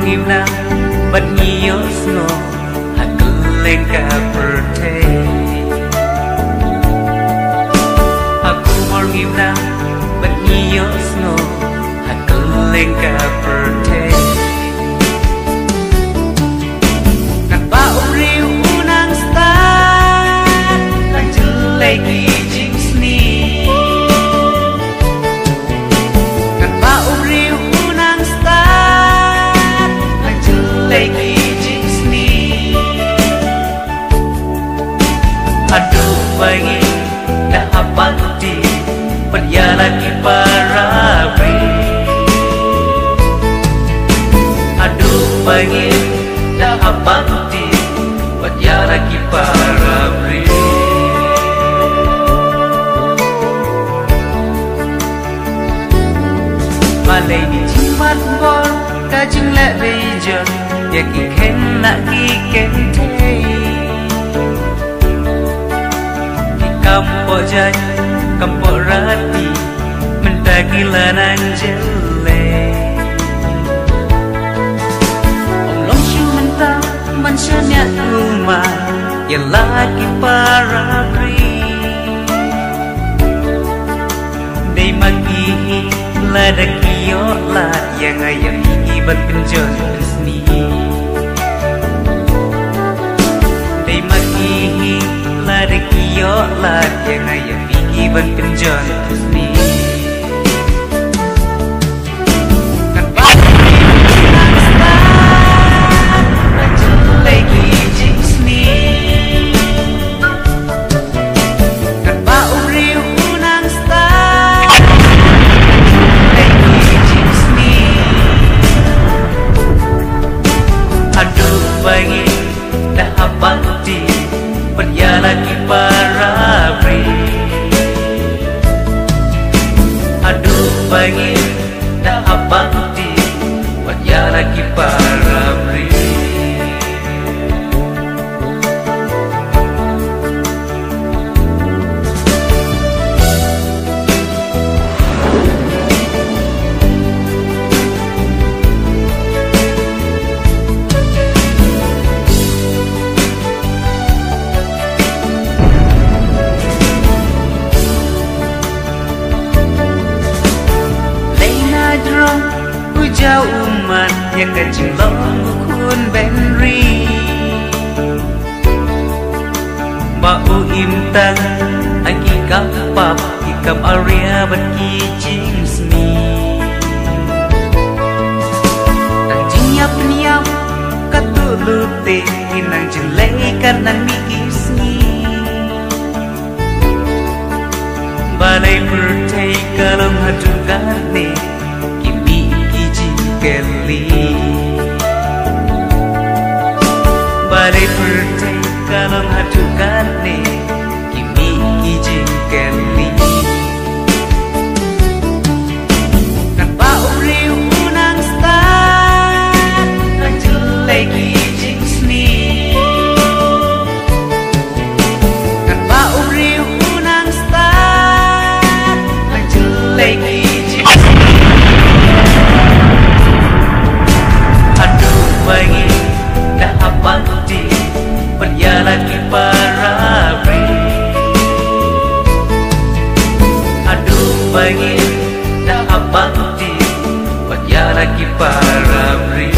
morgimna bat ngiyosno hakeleka perte aku morgimna bat ngiyosno hakeleka perte nak bauri unang stat nak jeleki jingsni nak bauri unang stat nak jeleki jingsni aduh bayi dah apati perjalaki parabi aduh bayi dah apati perjalaki parabi malay di jimat bol kajing lek reja ya ki ken nak ki ken te kampok janji kampok rati mendaki lanang jele om long shu mentang mansanya rumah ya lagi parabri dei magi ladaki yo la yang ayam ibat penjon seni dei magi ladaki yo la yang ayam ibat penjon seni perjalaki parabri aduh bagi dah abangti perjalaki parabri ujau umat yang kecil kun benri bau imtang aki kapap ikam area baki jingsni nang jinyap niap katulute inang jelekan nang mikisni balai bertai kalem hadungane Kelly balai bertai kalam hadukane kimi kijing Kelly nak bauri unang stat nak jeleki jingsni nak bauri unang stat nak jeleki bagi dah abangti perjalaki parabri aduh bagi dah abangti perjalaki parabri